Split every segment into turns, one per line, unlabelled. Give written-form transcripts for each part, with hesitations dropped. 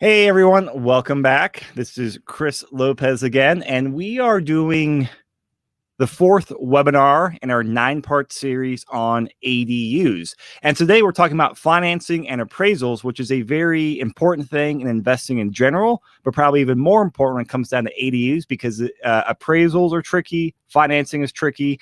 Hey everyone, welcome back. This is Chris Lopez again, and we are doing the fourth webinar in our 9-part series on ADUs. And today we're talking about financing and appraisals, which is a very important thing in investing in general, but probably even more important when it comes down to ADUs because appraisals are tricky, financing is tricky.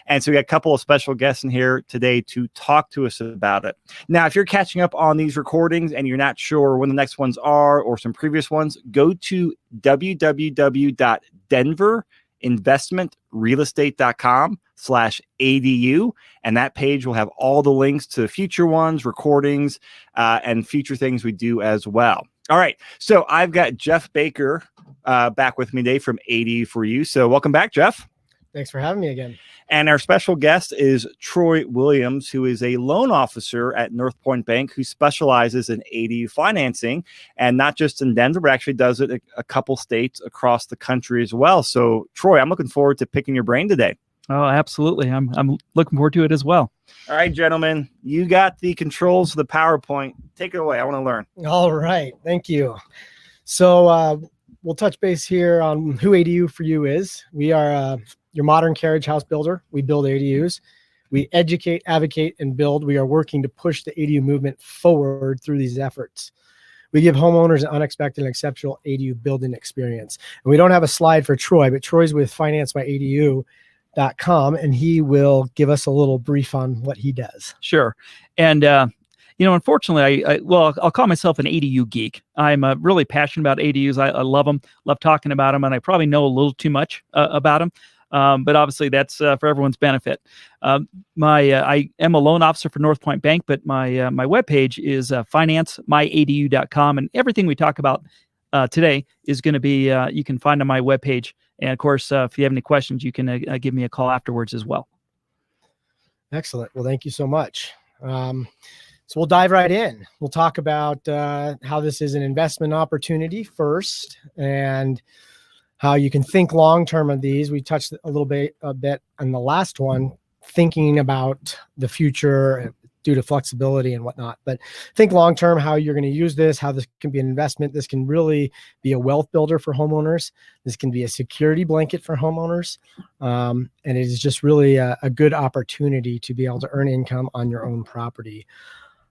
And so we got a couple of special guests in here today to talk to us about it. Now, if you're catching up on these recordings and you're not sure when the next ones are or some previous ones, go to www.denverinvestmentrealestate.com/ADU. And that page will have all the links to future ones, recordings, and future things we do as well. All right. So I've got Jeff Baker back with me today from ADU for You. So welcome back, Jeff.
Thanks for having me again.
And our special guest is Troy Williams, who is a loan officer at North Point Bank who specializes in ADU financing, and not just in Denver, but actually does it a couple states across the country as well. So, Troy, I'm looking forward to picking your brain today.
Oh, absolutely. I'm looking forward to it as well.
All right, gentlemen, you got the controls of the PowerPoint. Take it away. I want to learn.
All right. Thank you. So we'll touch base here on who ADU for You is. We are your modern carriage house builder. We build ADUs. We educate, advocate, and build. We are working to push the ADU movement forward through these efforts. We give homeowners an unexpected and exceptional ADU building experience. And we don't have a slide for Troy, but Troy's with FinanceMyADU.com, and he will give us a little brief on what he does.
Sure. And, unfortunately, I'll call myself an ADU geek. I'm really passionate about ADUs. I love them, love talking about them, and I probably know a little too much about them. But obviously that's for everyone's benefit. I am a loan officer for North Point Bank, but my webpage is FinanceMyADU.com, and everything we talk about today is going to be you can find on my webpage. And of course, if you have any questions, you can give me a call afterwards as well.
Excellent. Well, thank you so much. So we'll dive right in. We'll talk about how this is an investment opportunity first, and how you can think long-term of these. We touched a bit on the last one, thinking about the future due to flexibility and whatnot, but think long-term how you're going to use this, how this can be an investment. This can really be a wealth builder for homeowners. This can be a security blanket for homeowners. And it is just really a good opportunity to be able to earn income on your own property.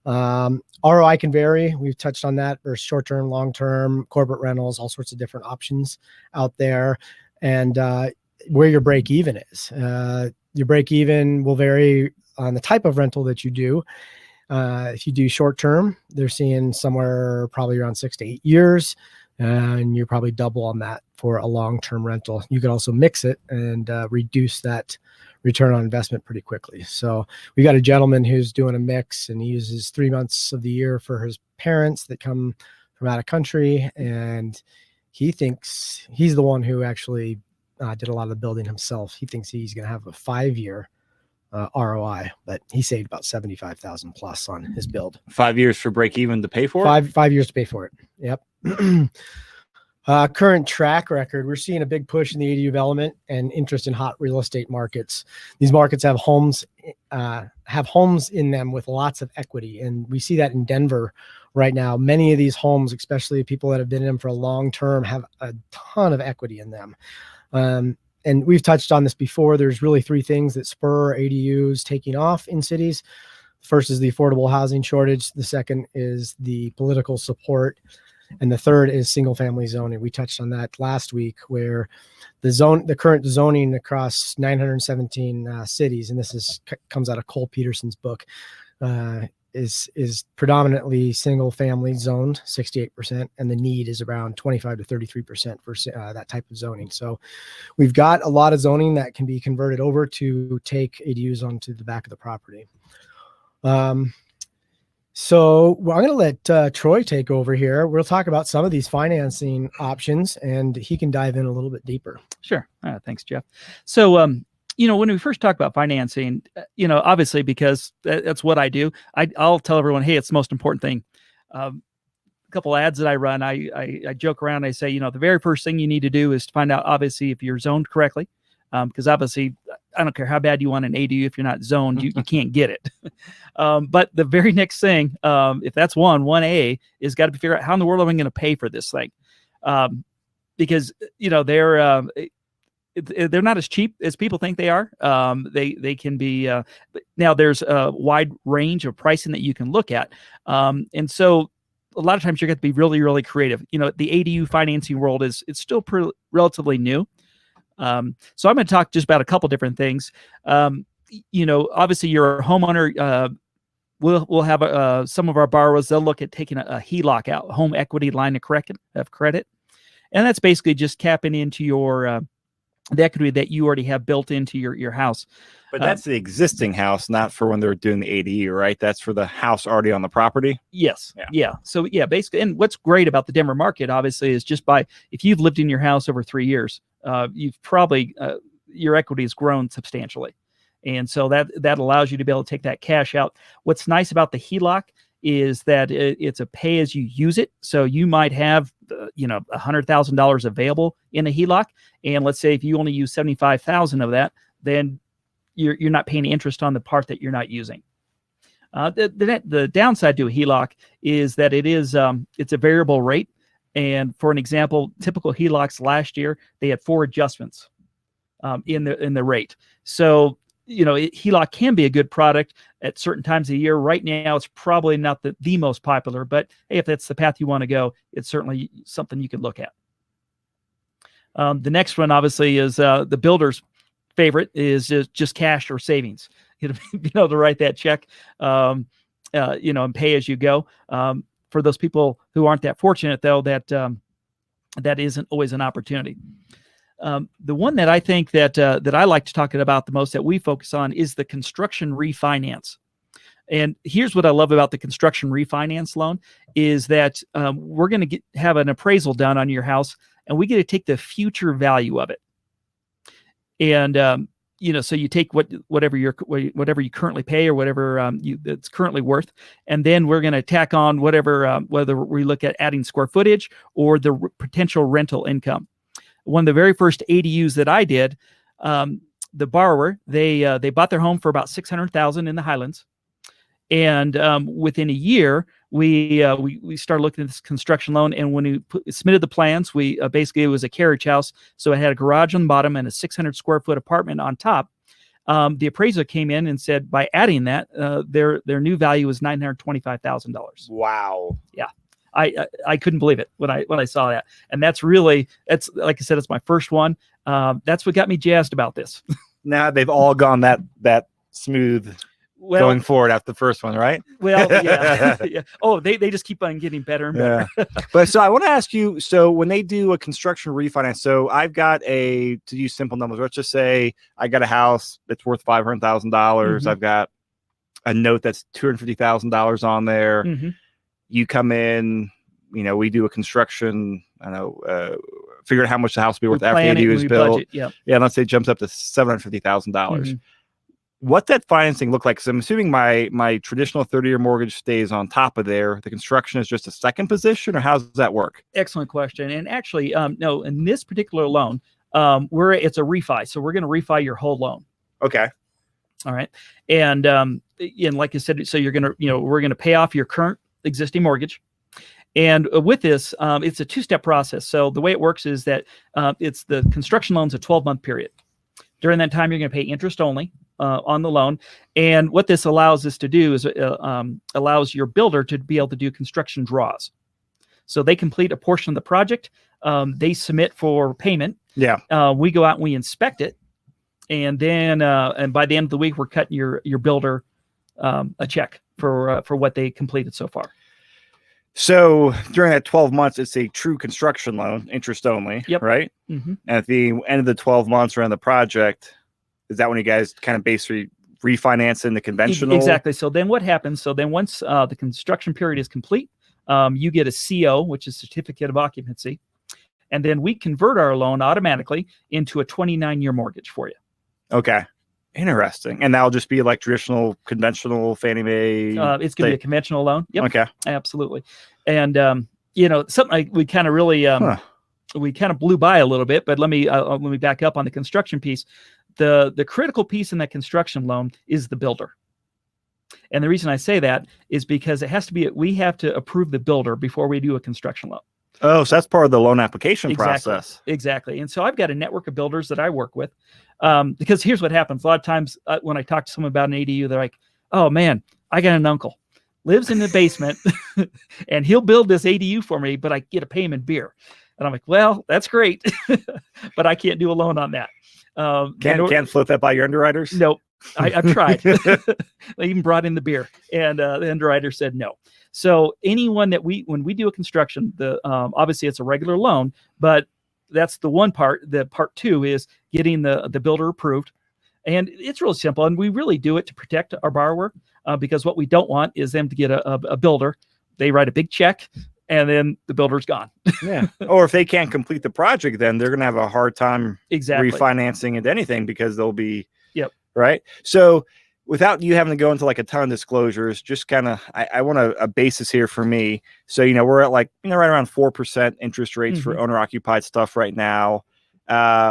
ROI can vary. We've touched on that. There's short-term, long-term, corporate rentals, all sorts of different options out there, and where your break-even is. Your break-even will vary on the type of rental that you do. If you do short-term, they're seeing somewhere probably around 6 to 8 years, and you're probably double on that for a long-term rental. You could also mix it and reduce that return on investment pretty quickly. So we got a gentleman who's doing a mix, and he uses 3 months of the year for his parents that come from out of country. And he thinks he's the one who actually did a lot of the building himself. He thinks he's going to have a 5-year ROI, but he saved about $75,000 plus on his build.
5 years for break even to pay for it?
5 years to pay for it. Yep. Current track record, we're seeing a big push in the ADU development and interest in hot real estate markets. These markets have homes in them with lots of equity, and we see that in Denver right now. Many of these homes, especially people that have been in them for a long term, have a ton of equity in them. And we've touched on this before. There's really 3 things that spur ADUs taking off in cities. First is the affordable housing shortage. The second is the political support. And the third is single family zoning. We touched on that last week, where the current zoning across 917 cities, and this comes out of Cole Peterson's book, is predominantly single family zoned, 68%, and the need is around 25 to 33% for that type of zoning. So we've got a lot of zoning that can be converted over to take ADUs onto the back of the property. So I'm going to let Troy take over here. We'll talk about some of these financing options, and he can dive in a little bit deeper.
Sure. Thanks, Jeff. So, when we first talk about financing, obviously, because that's what I do, I'll tell everyone, hey, it's the most important thing. A couple ads that I run, I joke around. I say, the very first thing you need to do is to find out, obviously, if you're zoned correctly. because obviously I don't care how bad you want an ADU, if you're not zoned, you can't get it. But the very next thing, if that's 1A, is got to be figure out how in the world am I going to pay for this thing, because they're not as cheap as people think they are. They can be. Now there's a wide range of pricing that you can look at, and so a lot of times you're going to be really, really creative. The ADU financing world it's still relatively new. So I'm going to talk just about a couple different things. Obviously you're a homeowner. We'll have some of our borrowers. They'll look at taking a HELOC out, home equity line of credit, and that's basically just capping into your the equity that you already have built into your house.
But that's the existing house, not for when they're doing the ADU, right? That's for the house already on the property.
Yes. Yeah. So basically, and what's great about the Denver market, obviously, is if you've lived in your house over 3 years, you've probably your equity has grown substantially, and so that allows you to be able to take that cash out. What's nice about the HELOC is that it's a pay as you use it. So you might have $100,000 available in a HELOC, and let's say if you only use 75,000 of that, then you're not paying interest on the part that you're not using. The downside to a HELOC is that it's a variable rate, and for an example, typical HELOCs last year they had 4 adjustments in the rate. So HELOC can be a good product at certain times of the year. Right now, it's probably not the most popular, but hey, if that's the path you want to go, it's certainly something you could look at. The next one, obviously, is the builder's favorite is just cash or savings. To write that check, and pay as you go. For those people who aren't that fortunate, though, that isn't always an opportunity. The one that I think that I like to talk about the most, that we focus on, is the construction refinance. And here's what I love about the construction refinance loan is that we're going to have an appraisal done on your house, and we get to take the future value of it. And so you take whatever you currently pay or whatever it's currently worth, and then we're going to tack on whatever whether we look at adding square footage or the potential rental income. One of the very first ADUs that I did, the borrower they bought their home for about $600,000 in the Highlands, and within a year we started looking at this construction loan. And when we submitted the plans, we basically, it was a carriage house, so it had a garage on the bottom and a 600 square foot apartment on top. The appraiser came in and said by adding that, their new value was $925,000.
Wow.
Yeah. I couldn't believe it when I saw that. And that's like I said, it's my first one. That's what got me jazzed about this.
Now they've all gone that smooth going forward after the first one, right?
Well, yeah. Yeah. Oh, they just keep on getting better and better.
Yeah. But so I want to ask you, so when they do a construction refinance, so I've got to use simple numbers, let's just say I got a house that's worth $500,000. Mm-hmm. I've got a note that's $250,000 on there. Mm-hmm. You come in, we do a construction, figure out how much the house will be worth after ADU is built. Budget, yeah. Yeah. Let's say it jumps up to $750,000. Mm-hmm. What's that financing look like? Because I'm assuming my traditional 30-year mortgage stays on top of there. The construction is just a second position, or how does that work?
Excellent question. And actually, no, in this particular loan, it's a refi. So we're going to refi your whole loan.
Okay.
All right. And like I said, so we're going to pay off your current existing mortgage. And with this, it's a 2-step process. So the way it works is that it's the construction loan's a 12-month period. During that time, you're going to pay interest only on the loan. And what this allows us to do is allows your builder to be able to do construction draws. So they complete a portion of the project. They submit for payment.
Yeah.
We go out and we inspect it. And then and by the end of the week, we're cutting your builder a check for what they completed so far.
So during that 12 months, it's a true construction loan, interest only,
yep.
Right? Mm-hmm. And at the end of the 12 months around the project, is that when you guys kind of basically refinance in the conventional?
Exactly. So then what happens? So then once the construction period is complete, you get a CO, which is certificate of occupancy. And then we convert our loan automatically into a 29-year mortgage for you.
Okay. Interesting. And that'll just be like traditional, conventional Fannie Mae?
It's going to be a conventional loan. Yep.
Okay.
Absolutely. And, something we kind of really we kind of blew by a little bit, but let me back up on the construction piece. The critical piece in that construction loan is the builder. And the reason I say that is because we have to approve the builder before we do a construction loan.
Oh, so that's part of the loan application process.
Exactly. And so I've got a network of builders that I work with, because here's what happens. A lot of times when I talk to someone about an ADU, they're like, oh man, I got an uncle, lives in the basement and he'll build this ADU for me, but I get to pay him in beer. And I'm like, well, that's great, but I can't do a loan on that.
Can't float that by your underwriters?
Nope. I've tried. I even brought in the beer, and the underwriter said no. So anyone that when we do a construction, obviously it's a regular loan, but that's the one part. The part two is getting the builder approved, and it's really simple. And we really do it to protect our borrower, because what we don't want is them to get a builder. They write a big check, and then the builder's gone.
Yeah. Or if they can't complete the project, then they're going to have a hard time refinancing into anything, because they'll be right. So without you having to go into like a ton of disclosures, just kind of, I want a basis here for me. So, we're at like, right around 4% interest rates for owner occupied stuff right now.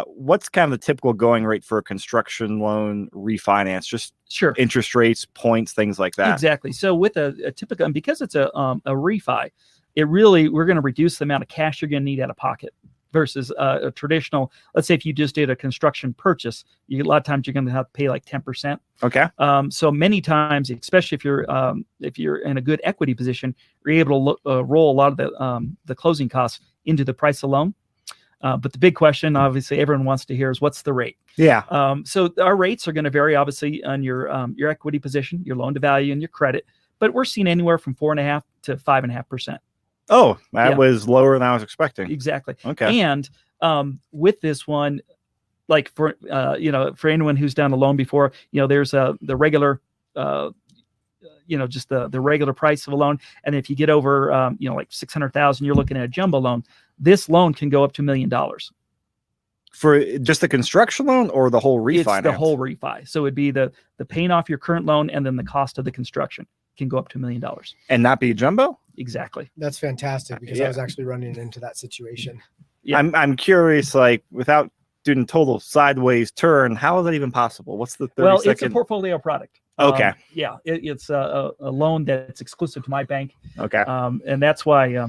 What's kind of the typical going rate for a construction loan refinance? Just interest rates, points, things like that.
Exactly. So with a typical, and because it's a refi, we're going to reduce the amount of cash you're going to need out of pocket versus a traditional. Let's say if you just did a construction purchase, a lot of times you're going to have to pay like 10%.
Okay.
So many times, especially if you're in a good equity position, you're able to roll a lot of the closing costs into the price of loan. But the big question, obviously, everyone wants to hear is what's the rate?
Yeah.
So our rates are going to vary, obviously, on your equity position, your loan to value, and your credit. But we're seeing anywhere from 4.5% to 5.5%.
Oh, that was lower than I was expecting.
Exactly.
Okay.
And with this one, like for anyone who's done a loan before, there's the regular, just the regular price of a loan. And if you get over, like 600,000, you're looking at a jumbo loan. This loan can go up to $1 million.
For just the construction loan or the whole refinance?
It's the whole refi. So it'd be the paying off your current loan and then the cost of the construction can go up to $1 million.
And not be jumbo?
Exactly.
That's fantastic, because I was actually running into that situation.
Yeah. I'm curious, like, without doing total sideways turn, how is that even possible? What's the 30 second?
It's a portfolio product.
Okay.
It's a loan that's exclusive to my bank.
Okay.
And that's why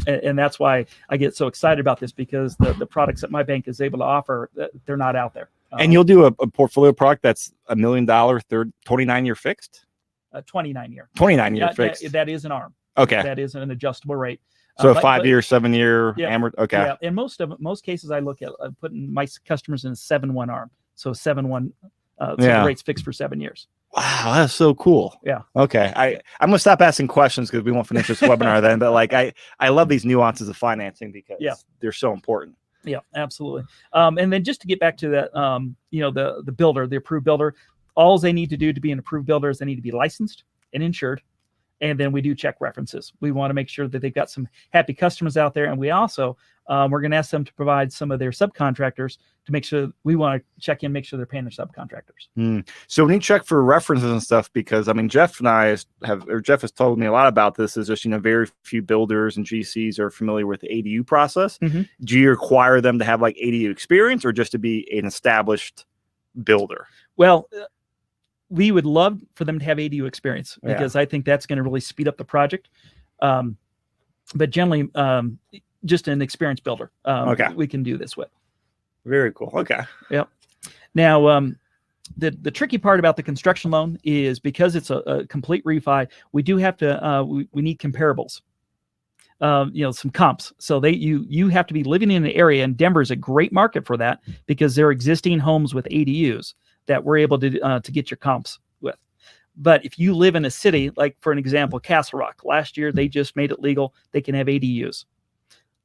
I get so excited about this, because the products that my bank is able to offer, they're not out there.
And you'll do a portfolio product that's $1 million, 29-year fixed?
29-year.
29-year fixed.
That is an ARM.
Okay.
That is an adjustable rate.
So a 5-year, 7-year amort. Okay.
Yeah. In most cases, I look at putting my customers in a 7-1 ARM. So 7-1. So the rate's fixed for 7 years.
Wow, that's so cool.
Yeah.
Okay. I'm gonna stop asking questions because we won't finish this webinar then. But like I love these nuances of financing because they're so important.
Yeah, absolutely. And then just to get back to that, the builder, the approved builder, all they need to do to be an approved builder is they need to be licensed and insured. And then we do check references. We want to make sure that they've got some happy customers out there. And we also, we're going to ask them to provide some of their subcontractors to make sure we want to check in, make sure they're paying their subcontractors.
So when you check for references and stuff, because I mean, Jeff has told me a lot about this, is just, very few builders and GCs are familiar with the ADU process. Do you require them to have like ADU experience or just to be an established builder?
Well, we would love for them to have ADU experience because I think that's going to really speed up the project. But generally, just an experienced builder, we can do this with.
Very cool. Okay.
Yep. Now, the tricky part about the construction loan is because it's a complete refi, we do have to, we need comparables, some comps. So you have to be living in an area, and Denver is a great market for that because there are existing homes with ADUs that we're able to get your comps with. But if you live in a city, like for an example, Castle Rock, last year, they just made it legal. They can have ADUs.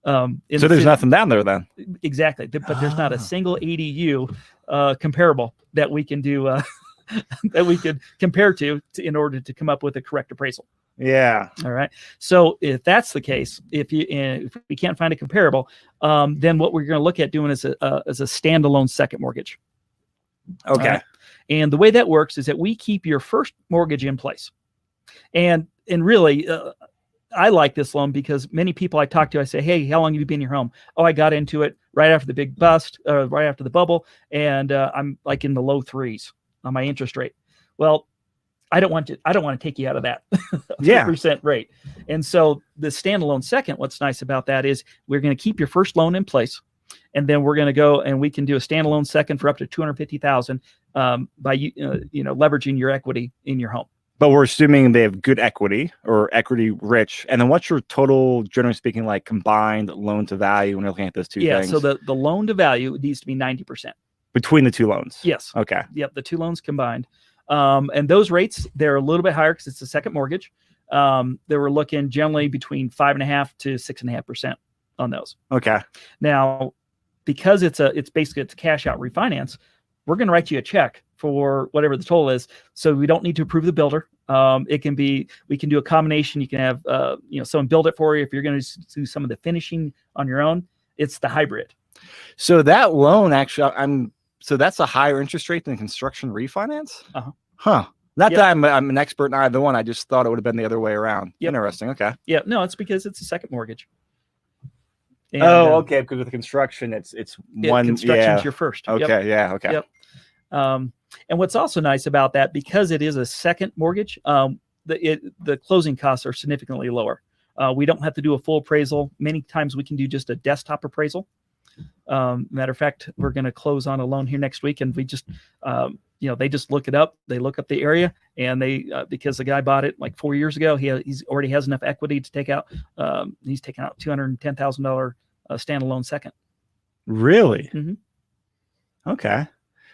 So there's nothing down there then.
Exactly. But there's not a single ADU comparable that we can do, that we could compare to in order to come up with a correct appraisal.
Yeah.
All right. So if that's the case, if we can't find a comparable, then what we're going to look at doing is a standalone second mortgage.
Okay.
Right? And the way that works is that we keep your first mortgage in place. And really, I like this loan because many people I talk to, I say, hey, how long have you been in your home? Oh, I got into it right after the big bust, right after the bubble, and I'm like in the low 3s on my interest rate. Well, I don't want to take you out of that 3% rate. And so the standalone second, what's nice about that is we're going to keep your first loan in place, and then we're going to go and we can do a standalone second for up to $250,000 by leveraging your equity in your home.
But we're assuming they have good equity or equity rich. And then what's your total, generally speaking, like combined loan to value when you're looking at those two things?
Yeah, so the loan to value needs to be 90%.
Between the two loans?
Yes.
Okay.
Yep, the two loans combined. And those rates, they're a little bit higher because it's a second mortgage. They were looking generally between 5.5% to 6.5% on those. Okay. Now, because it's basically a cash out refinance, we're going to write you a check for whatever the total is. So we don't need to approve the builder. We can do a combination. You can have, someone build it for you. If you're going to do some of the finishing on your own, it's the hybrid.
So that loan actually, so that's a higher interest rate than construction refinance?
Uh-huh.
Huh. Not that I'm an expert in either one. I just thought it would have been the other way around. Yep. Interesting. Okay.
Yeah. No, it's because it's a second mortgage.
And, okay. Because with the construction, it's one.
Construction's your first.
Okay. Yep. Yeah. Okay.
Yep. And what's also nice about that, because it is a second mortgage, the closing costs are significantly lower. We don't have to do a full appraisal. Many times we can do just a desktop appraisal. Matter of fact, we're going to close on a loan here next week, and we just, they just look it up. They look up the area, and they because the guy bought it like 4 years ago, he's already has enough equity to take out. He's taken out $210,000 standalone second.
Really?
Mm-hmm.
Okay.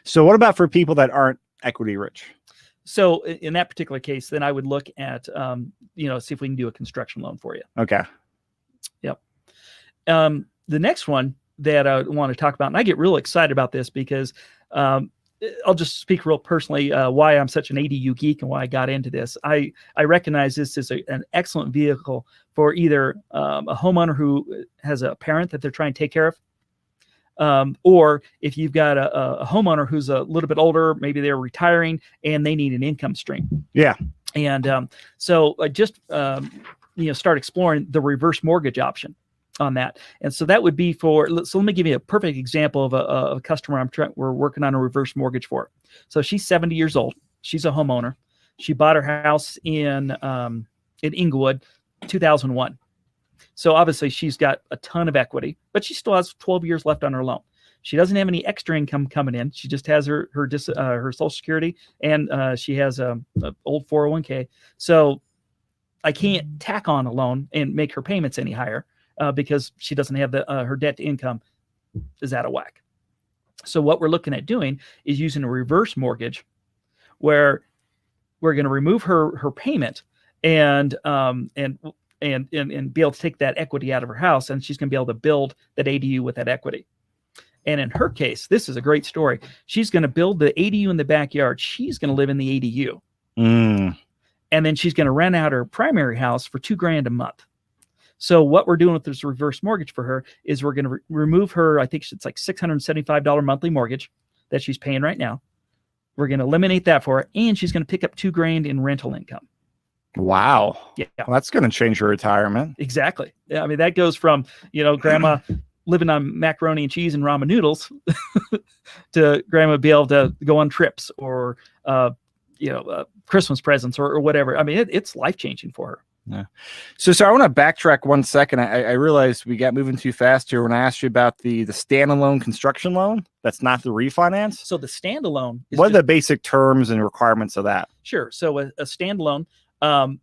So what about for people that aren't equity rich?
So in that particular case, then I would look at, see if we can do a construction loan for you.
Okay.
Yep. The next one that I want to talk about, and I get real excited about this because I'll just speak real personally why I'm such an ADU geek and why I got into this. I recognize this as an excellent vehicle for either a homeowner who has a parent that they're trying to take care of, or if you've got a homeowner who's a little bit older, maybe they're retiring and they need an income stream.
Yeah.
And so I just start exploring the reverse mortgage option on that. And so that would be so let me give you a perfect example of a customer we're working on a reverse mortgage for. So she's 70 years old. She's a homeowner. She bought her house in Inglewood, 2001. So obviously she's got a ton of equity, but she still has 12 years left on her loan. She doesn't have any extra income coming in. She just has her Social Security, and she has a old 401k. So I can't tack on a loan and make her payments any higher because she doesn't have her debt to income is out of whack. So what we're looking at doing is using a reverse mortgage, where we're going to remove her payment and be able to take that equity out of her house, and she's going to be able to build that ADU with that equity. And in her case, this is a great story. She's going to build the ADU in the backyard. She's going to live in the ADU. And then she's going to rent out her primary house for $2,000 a month. So what we're doing with this reverse mortgage for her is we're going to remove her, I think it's like $675 monthly mortgage that she's paying right now. We're going to eliminate that for her, and she's going to pick up $2,000 in rental income.
Wow.
Yeah.
Well, that's going to change your retirement.
Exactly. Yeah. I mean, that goes from, grandma living on macaroni and cheese and ramen noodles to grandma be able to go on trips or, Christmas presents or whatever. I mean, it's life-changing for her.
Yeah. So I want to backtrack 1 second. I realized we got moving too fast here when I asked you about the standalone construction loan. That's not the refinance.
So the standalone is
what are the basic terms and requirements of that?
Sure. So a standalone, and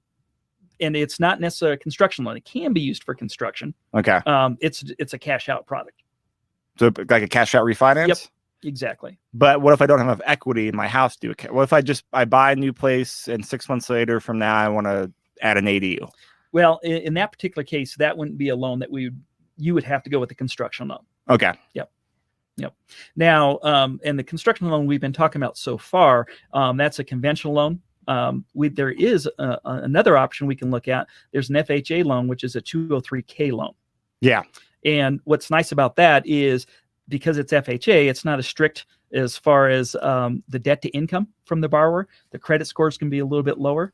it's not necessarily a construction loan. It can be used for construction.
Okay.
It's a cash out product.
So like a cash out refinance?
Yep. Exactly.
But what if I don't have enough equity in my house? What if I buy a new place and 6 months later from now I want to add an ADU?
Well, in that particular case, that wouldn't be a loan that you would have to go with the construction loan.
Okay.
Yep. Now, and the construction loan we've been talking about so far, that's a conventional loan. There is another option we can look at. There's an FHA loan, which is a 203K loan.
Yeah.
And what's nice about that is because it's FHA, it's not as strict as far as the debt to income from the borrower. The credit scores can be a little bit lower.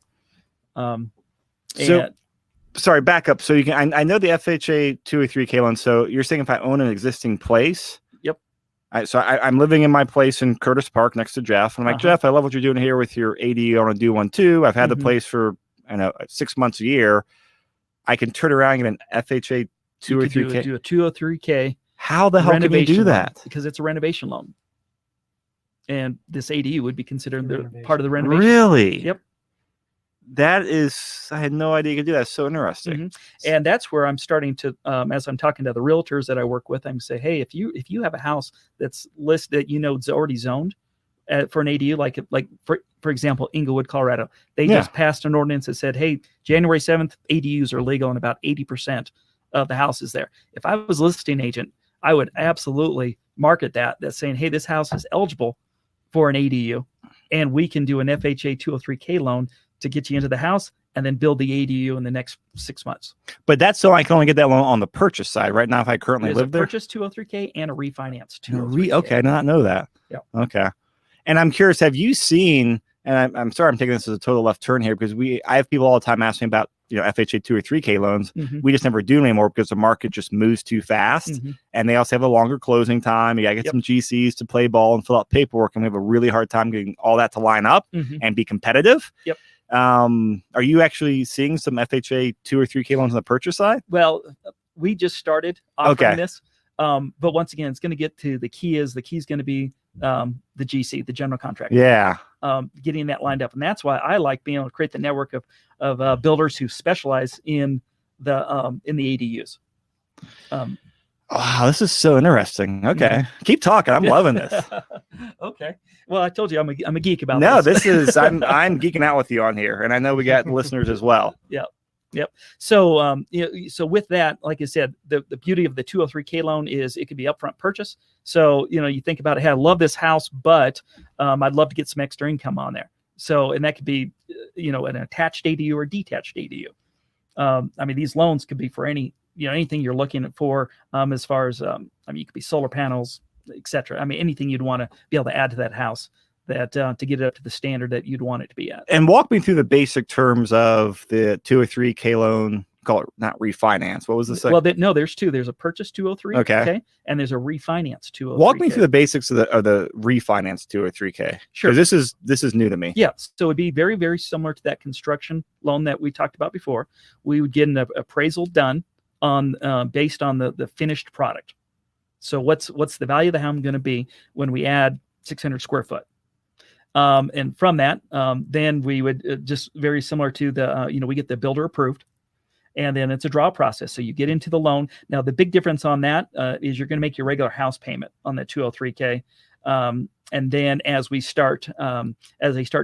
sorry, back up. So you can, I know the FHA 203K loan. So you're saying if I own an existing place.
Yep.
I'm living in my place in Curtis Park next to Jeff. And I'm like, Jeff, I love what you're doing here with your ADU. I want to do one too. I've had the place for, I don't know, 6 months a year. I can turn around and get an FHA 203K.
Do a 203K.
How the hell can you do that?
Loan, because it's a renovation loan. And this ADU would be considered part of the renovation.
Really?
Yep.
That is, I had no idea you could do that. It's so interesting.
And that's where I'm starting to, as I'm talking to the realtors that I work with, I'm say, hey, if you have a house that's listed, it's already zoned for an ADU, like for example, Inglewood, Colorado, they just passed an ordinance that said, hey, January 7th, ADUs are legal in about 80% of the houses there. If I was a listing agent, I would absolutely market that's saying, hey, this house is eligible for an ADU, and we can do an FHA 203K loan to get you into the house and then build the ADU in the next 6 months.
But that's so I can only get that loan on the purchase side right now if I currently live there?
Purchase 203K and a refinance 203K.
Okay, I did not know that.
Yeah.
Okay. And I'm curious, have you seen, and I'm sorry I'm taking this as a total left turn here, because I have people all the time asking about FHA 2 or 3K loans. We just never do them anymore because the market just moves too fast. And they also have a longer closing time. You got to get some GCs to play ball and fill out paperwork. And we have a really hard time getting all that to line up and be competitive.
Yep.
Are you actually seeing some FHA 2 or 3K loans on the purchase side?
Well, we just started offering this. But once again, it's going to get to the key is going to be the GC, the general contractor.
Yeah.
Getting that lined up. And that's why I like being able to create the network of builders who specialize in the ADUs.
Wow, this is so interesting. Okay. Keep talking. I'm loving this.
Okay. Well, I told you I'm a geek about
this. I'm geeking out with you on here, and I know we got listeners as well.
Yep. So, so with that, like I said, the beauty of the 203K loan is it could be upfront purchase. So, you think about it, hey, I love this house, but I'd love to get some extra income on there. So, and that could be, an attached ADU or detached ADU. I mean, these loans could be for anything you're looking for, as far as, you could be solar panels, etc. I mean, anything you'd want to be able to add to that house that to get it up to the standard that you'd want it to be at.
And walk me through the basic terms of the 2 or 3K loan. Call it not refinance. What was the second?
Well, there's two. There's a purchase 203.
Okay.
And there's a refinance 203.
Walk me through the basics of the refinance 2 or 3K.
Sure.
This is new to me.
Yeah. So it'd be very, very similar to that construction loan that we talked about before. We would get an appraisal done on based on the finished product. So what's the value of the home going to be when we add 600 square foot? And from that, then we would just very similar to the, we get the builder approved, and then it's a draw process. So you get into the loan. Now, the big difference on that is you're going to make your regular house payment on the 203K. And then as they start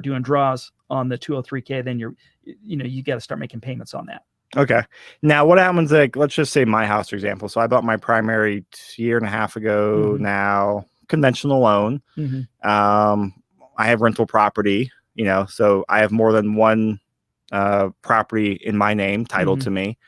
doing draws on the 203K, then you got to start making payments on that.
Okay. Now, what happens, let's just say my house, for example. So I bought my primary a year and a half ago now, conventional loan. I have rental property, so I have more than one property in my name titled to me.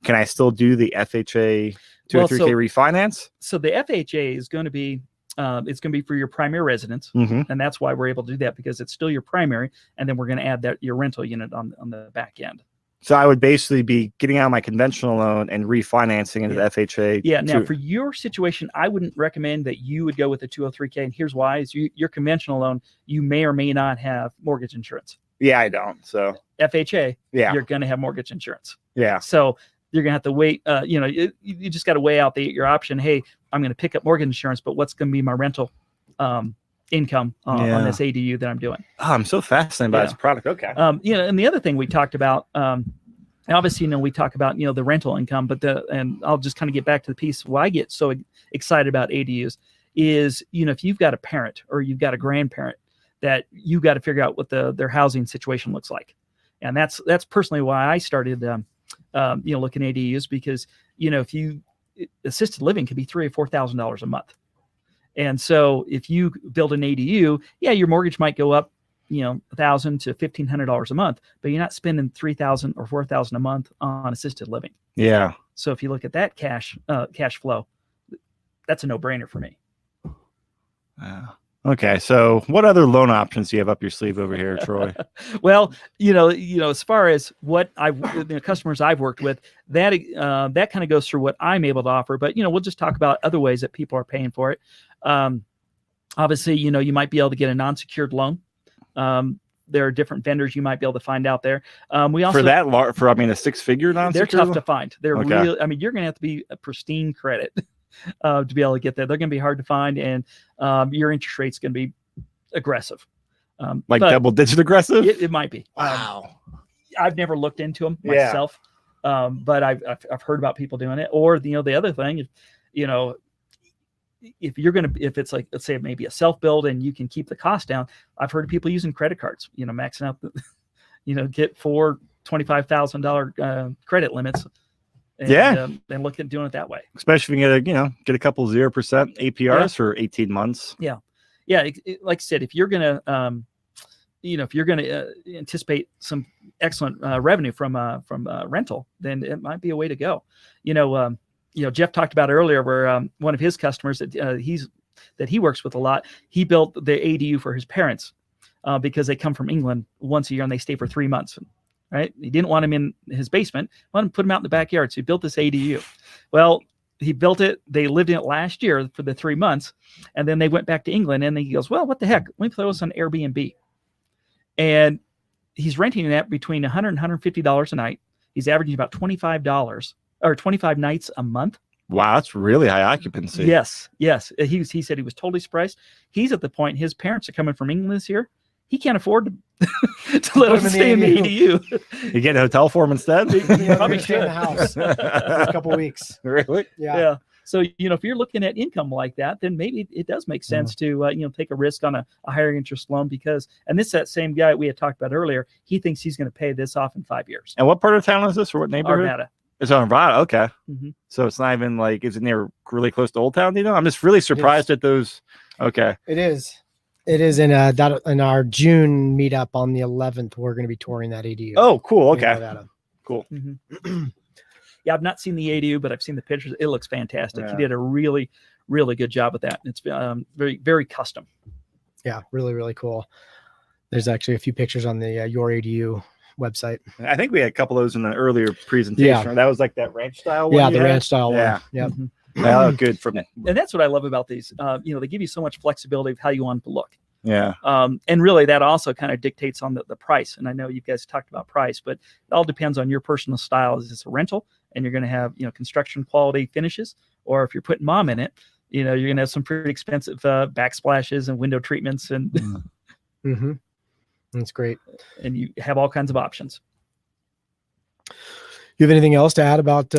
Can I still do the FHA 2 or 3K refinance?
So the FHA is going to be, it's going to be for your primary residence. And that's why we're able to do that, because it's still your primary. And then we're going to add your rental unit on the back end.
So I would basically be getting out of my conventional loan and refinancing into the FHA.
Yeah. Now, for your situation, I wouldn't recommend that you would go with the 203K. And here's why: is your conventional loan, you may or may not have mortgage insurance.
Yeah, I don't. So
FHA, you're going to have mortgage insurance.
Yeah.
So you're going to have to wait. You just got to weigh out your option. Hey, I'm going to pick up mortgage insurance, but what's going to be my rental income on this ADU that I'm doing?
Oh, I'm so fascinated by this product. Okay.
And the other thing we talked about, obviously, we talk about, the rental income, and I'll just kind of get back to the piece why I get so excited about ADUs is, if you've got a parent or you've got a grandparent that you've got to figure out what their housing situation looks like. And that's personally why I started, looking at ADUs, because, assisted living can be $3,000 or $4,000 a month. And so if you build an ADU, your mortgage might go up, $1,000 to $1,500 a month, but you're not spending $3,000 or $4,000 a month on assisted living.
Yeah.
So if you look at that cash flow, that's a no-brainer for me.
Okay, so what other loan options do you have up your sleeve over here, Troy?
Well, as far as what customers I've worked with, that that kind of goes through what I'm able to offer. But we'll just talk about other ways that people are paying for it. Obviously, you might be able to get a non-secured loan. There are different vendors you might be able to find out there. We also
a six-figure non-secured.
They're tough to find. They're
okay.
real. I mean, you're going to have to be a pristine credit to be able to get there. They're going to be hard to find, and your interest rate's going to be aggressive.
Double-digit aggressive?
It might be.
Wow.
I've never looked into them myself, but I've heard about people doing it. Or the other thing, if it's like, let's say maybe a self-build and you can keep the cost down, I've heard of people using credit cards, maxing out get $4,000, $25,000 credit limits. And look at doing it that way.
Especially if you get a couple 0% APRs for 18 months.
Yeah. Like I said, if you're gonna anticipate some excellent revenue from rental, then it might be a way to go. Jeff talked about earlier where one of his customers that he works with a lot, he built the ADU for his parents because they come from England once a year and they stay for 3 months. Right? He didn't want him in his basement, wanted him to put him out in the backyard. So he built this ADU. Well, he built it. They lived in it last year for the 3 months, and then they went back to England. And then he goes, "Well, what the heck? Let me throw this on Airbnb." And he's renting that between $100 and $150 a night. He's averaging about $25 or 25 nights a month.
Wow, that's really high occupancy.
Yes. He said he was totally surprised. He's at the point his parents are coming from England this year. He can't afford to let him stay in the ADU.
You get a hotel for him instead?
He probably stay in the house for a couple weeks.
Really?
Yeah.
So, if you're looking at income like that, then maybe it does make sense to, take a risk on a higher interest loan and that same guy we had talked about earlier, he thinks he's going to pay this off in 5 years.
And what part of town is this, or what neighborhood?
Arvada.
It's on Arvada. Okay.
Mm-hmm.
So it's not even is it near really close to Old Town? I'm just really surprised at those. Okay.
It is. It is in our June meetup on the 11th. We're going to be touring that ADU.
Oh, cool. Okay. Cool.
Mm-hmm. Yeah, I've not seen the ADU, but I've seen the pictures. It looks fantastic.
Yeah.
He did a really, really good job with that. It's very, very custom.
Yeah, really, really cool. There's actually a few pictures on the Your ADU website.
I think we had a couple of those in the earlier presentation. Yeah. That was like that ranch style one.
Yeah, the ranch style one. Yeah.
Mm-hmm.
That looked good from it.
And that's what I love about these. They give you so much flexibility of how you want it to look.
Yeah.
And really that also kind of dictates on the price. And I know you guys talked about price, but it all depends on your personal style. Is this a rental and you're going to have, construction quality finishes, or if you're putting mom in it, you're going to have some pretty expensive backsplashes and window treatments and
mm-hmm. That's great.
And you have all kinds of options.
You have anything else to add about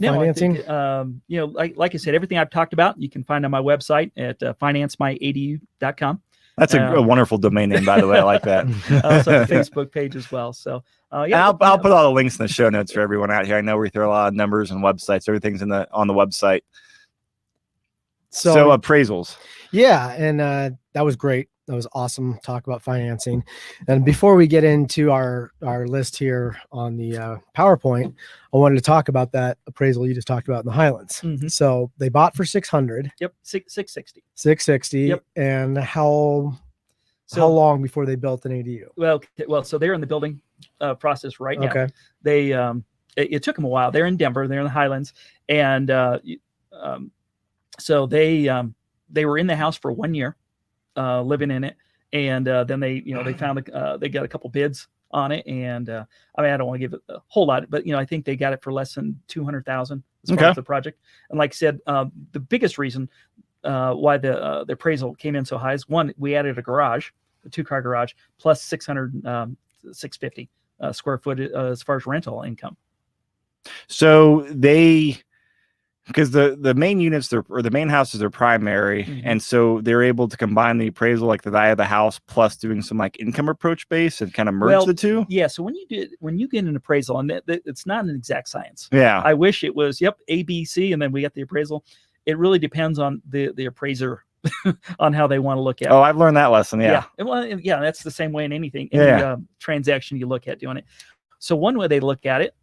financing?
I think, like I said, everything I've talked about, you can find on my website at financemyadu.com.
That's a wonderful domain name, by the way. I like that.
Also a Facebook page as well. So
I'll put all the links in the show notes for everyone out here. I know we throw a lot of numbers and websites. Everything's on the website. So appraisals.
Yeah, and that was great. That was awesome. Talk about financing. And before we get into our list here on the PowerPoint, I wanted to talk about that appraisal you just talked about in the Highlands.
Mm-hmm.
So they bought for 600.
Yep, 660.
660.
Yep.
And how long before they built an ADU?
Well, so they're in the building process right now.
Okay.
They it took them a while. They're in Denver. They're in the Highlands, and so they were in the house for 1 year. Living in it, and then they found they got a couple bids on it, and I don't want to give it a whole lot, but I think they got it for less than $200,000 as far as the project. And like I said, the biggest reason why the appraisal came in so high is, one, we added a 2-car garage plus 650 square foot as far as rental income.
So because the main units or the main house is their primary, mm-hmm. and so they're able to combine the appraisal, like the value of the house, plus doing some like income approach base and kind of merge the two.
Yeah. So when you get an appraisal, and it's not an exact science.
Yeah.
I wish it was A, B, C, and then we get the appraisal. It really depends on the appraiser on how they want to look at it.
Oh, I've learned that lesson. Yeah.
Well, yeah, that's the same way in any transaction you look at doing it. So one way they look at it,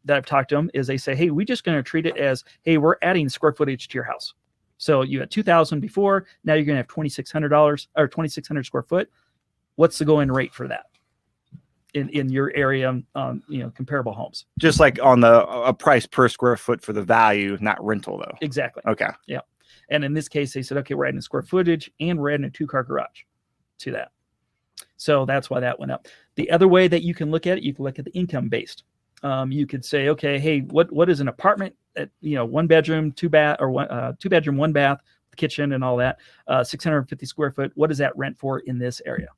that I've talked to them, is they say, hey, we're just going to treat it as, hey, we're adding square footage to your house. So you had 2,000 before. Now you're going to have $2,600 or 2,600 square foot. What's the going rate for that in your area? Comparable homes.
Just like on a price per square foot for the value, not rental though.
Exactly.
Okay.
Yeah. And in this case, they said, okay, we're adding square footage and we're adding a 2-car garage to that. So that's why that went up. The other way that you can look at it, you can look at the income based. You could say, okay, hey, what is an apartment at 1 bedroom, 2 bath, or 2 bedroom, 1 bath, kitchen and all that, 650 square foot. What does that rent for in this area?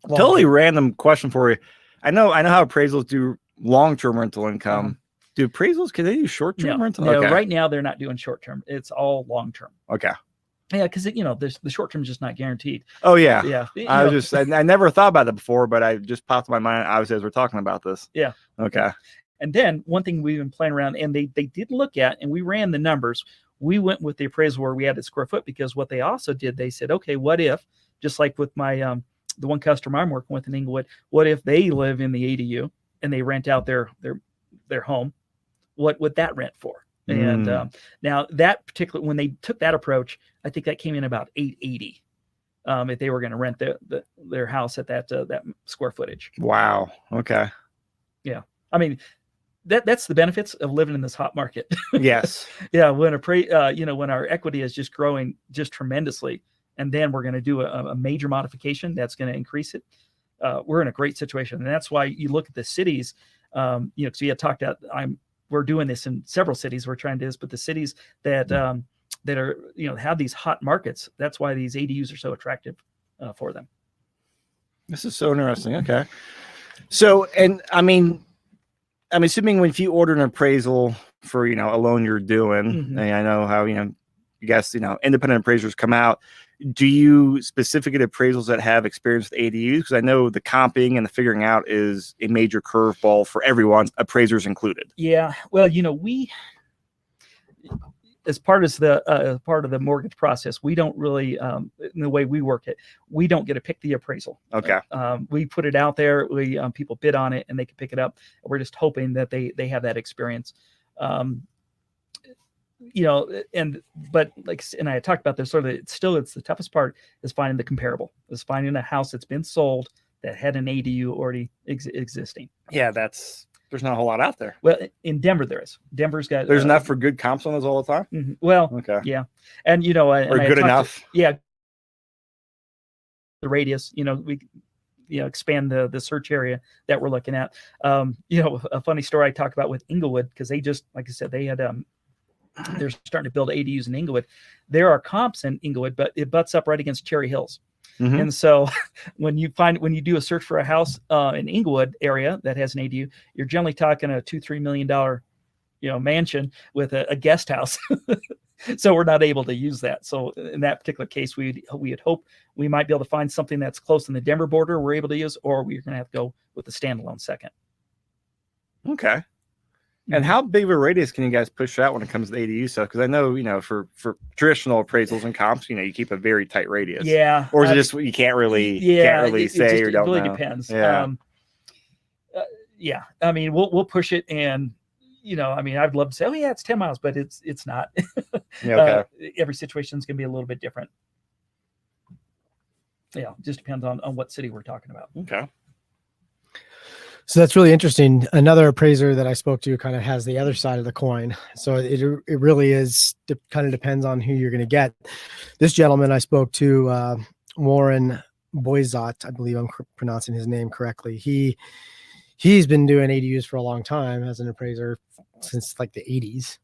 Well, totally random question for you. I know how appraisals do long-term rental income. Do appraisals, can they do short-term rental?
No,
okay.
Right now they're not doing short-term. It's all long-term.
Okay.
Yeah, because the short-term is just not guaranteed.
Oh yeah.
Yeah.
I never thought about that before, but I just popped in my mind obviously as we're talking about this.
Yeah.
Okay.
And then one thing we've been playing around, and they did look at, and we ran the numbers. We went with the appraisal where we added square foot, because what they also did, they said, okay, what if, just like with my the one customer I'm working with in Inglewood, what if they live in the ADU and they rent out their home? What would that rent for? And now that particular, when they took that approach, I think that came in about $880 if they were going to rent their house at that square footage.
Wow. Okay.
Yeah. I mean, that's the benefits of living in this hot market.
Yes.
Yeah. When when our equity is just growing just tremendously, and then we're going to do a major modification that's going to increase it. We're in a great situation. And that's why you look at the cities, because we had talked about, we're doing this in several cities. We're trying to do this, but the cities that are, have these hot markets, that's why these ADUs are so attractive for them.
This is so interesting. Okay. So, and I'm assuming if you order an appraisal for, a loan you're doing, and I know how, you guys, independent appraisers come out. Do you specifically get appraisals that have experience with ADUs? Because I know the comping and the figuring out is a major curveball for everyone, appraisers included.
Yeah. Well, we, as part of the mortgage process, we don't really, in the way we work it, we don't get to pick the appraisal.
Okay.
We put it out there. We people bid on it and they can pick it up. We're just hoping that they have that experience. But I had talked about this it's the toughest part is finding the comparable, is finding a house that's been sold that had an ADU already existing.
Yeah, there's not a whole lot out there.
Well, in Denver there is. Denver's got
there's enough for good comps on those all the time.
Mm-hmm. Well,
okay,
yeah, and
or good enough.
The radius, we expand the search area that we're looking at. A funny story I talked about with Inglewood, because they just, like I said, they had they're starting to build ADUs in Inglewood. There are comps in Inglewood, but it butts up right against Cherry Hills. Mm-hmm. And so when you do a search for a house in Inglewood area that has an ADU, you're generally talking a $2-3 million, mansion with a guest house. So we're not able to use that. So in that particular case, we had hoped we might be able to find something that's close in the Denver border we're able to use, or we're going to have to go with the standalone second.
Okay. And how big of a radius can you guys push out when it comes to ADU stuff? Because I know, for traditional appraisals and comps, you keep a very tight radius.
Yeah.
Or is it just you can't really say or don't know?
It really depends.
Yeah.
Yeah. I mean, we'll push it, and I'd love to say, oh yeah, it's 10 miles, but it's not.
Yeah, okay.
Every situation is going to be a little bit different. Yeah, just depends on what city we're talking about.
Okay.
So that's really interesting. Another appraiser that I spoke to kind of has the other side of the coin. So it really is kind of depends on who you're going to get. This gentleman I spoke to, Warren Boyzot, I believe I'm pronouncing his name correctly. He's been doing ADUs for a long time as an appraiser since like the 80s,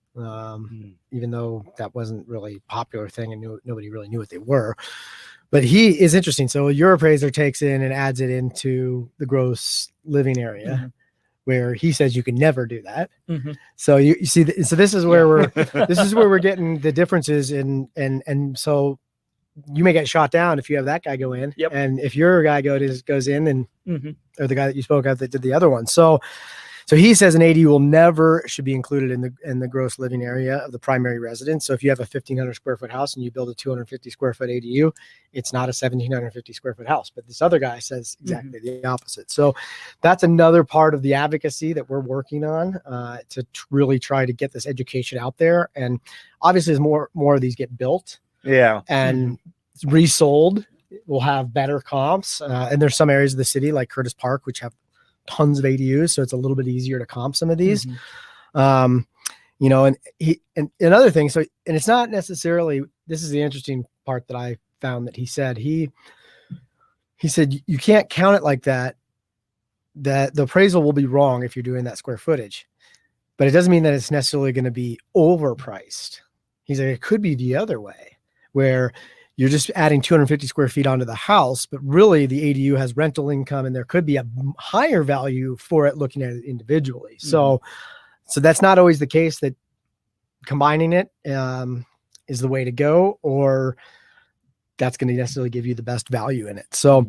even though that wasn't really a popular thing and nobody really knew what they were. But he is interesting. So your appraiser takes in and adds it into the gross living area, where he says you can never do that. Mm-hmm. So you see, so this is where we're getting the differences and so you may get shot down if you have that guy go in, and if your guy goes in and or the guy that you spoke of that did the other one. So So he says an ADU should be included in the gross living area of the primary residence. So if you have a 1,500 square foot house and you build a 250 square foot ADU, it's not a 1,750 square foot house. But this other guy says exactly the opposite. So that's another part of the advocacy that we're working on to really try to get this education out there. And obviously, as more of these get built, and resold, we'll have better comps. And there's some areas of the city like Curtis Park, which have tons of ADUs, so it's a little bit easier to comp some of these. And another thing, so, and it's not necessarily, this is the interesting part that I found that he said you can't count it like that the appraisal will be wrong if you're doing that square footage, but it doesn't mean that it's necessarily going to be overpriced. He's like, it could be the other way, where you're just adding 250 square feet onto the house, but really the ADU has rental income and there could be a higher value for it looking at it individually. So that's not always the case, that combining it is the way to go, or that's going to necessarily give you the best value in it. So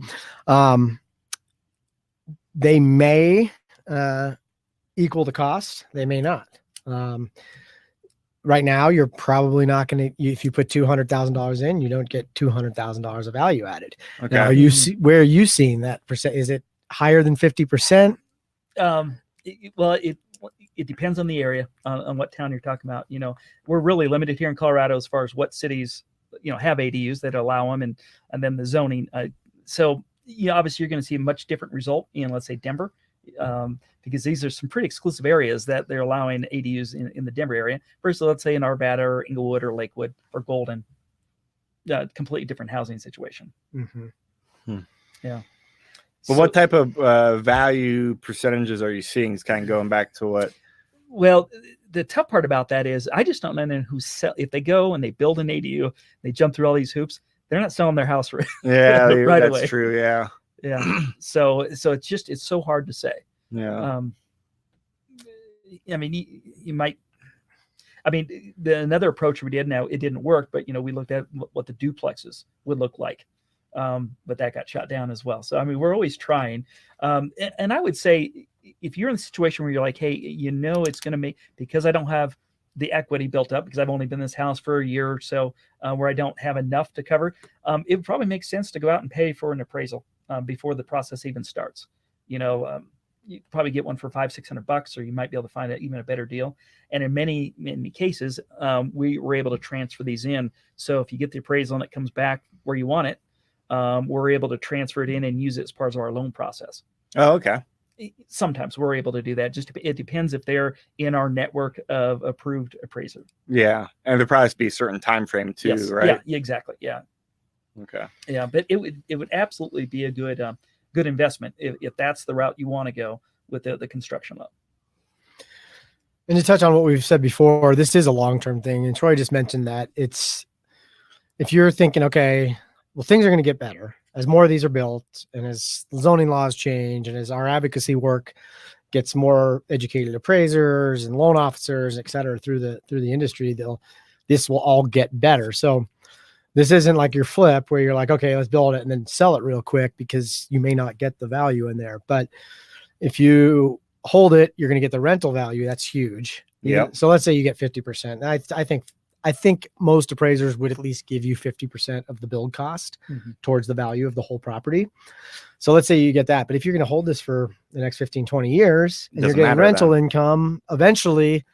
they may equal the cost. They may not. Right now, you're probably not going to, if you put $200,000 in, you don't get $200,000 of value added. Okay. Now, where are you seeing that percent? Is it higher than 50%?
It depends on the area, on what town you're talking about. We're really limited here in Colorado as far as what cities, have ADUs that allow them, and then the zoning. So obviously you're going to see a much different result in, let's say, Denver. Because these are some pretty exclusive areas that they're allowing ADUs in the Denver area versus, let's say, in Arvada or Inglewood or Lakewood or Golden. Completely different housing situation. Yeah.
Well, what type of value percentages are you seeing? Is kind of going back to what?
Well, the tough part about that is I just don't know who sell. If they go and they build an ADU, they jump through all these hoops, they're not selling their house right away.
That's true. Yeah.
Yeah. So it's so hard to say.
Yeah.
I mean, you might, another approach we did, now it didn't work, but we looked at what the duplexes would look like. But that got shot down as well. So, we're always trying. And I would say, if you're in a situation where you're like, hey, it's going to make, because I don't have the equity built up, because I've only been in this house for a year or so, where I don't have enough to cover, it would probably make sense to go out and pay for an appraisal before the process even starts. You probably get one for $500-$600, or you might be able to find even a better deal. And in many cases, we were able to transfer these in. So if you get the appraisal and it comes back where you want it, we're able to transfer it in and use it as part of our loan process.
Oh, okay.
Sometimes we're able to do that. It depends if they're in our network of approved appraisers.
Yeah, and there'll probably be a certain time frame too,
yes.
right?
Yeah, exactly. Yeah.
Okay.
Yeah, but it would absolutely be a good investment if that's the route you want to go with the construction loan.
And to touch on what we've said before, this is a long-term thing. And Troy just mentioned that if you're thinking, okay, well, things are going to get better as more of these are built, and as zoning laws change, and as our advocacy work gets more educated appraisers and loan officers, et cetera, through the industry, this will all get better. So this isn't like your flip where you're like, okay, let's build it and then sell it real quick, because you may not get the value in there. But if you hold it, you're going to get the rental value. That's huge.
Yeah.
So let's say you get 50%. I think most appraisers would at least give you 50% of the build cost towards the value of the whole property. So let's say you get that. But if you're going to hold this for the next 15, 20 years, and you're getting rental income, eventually,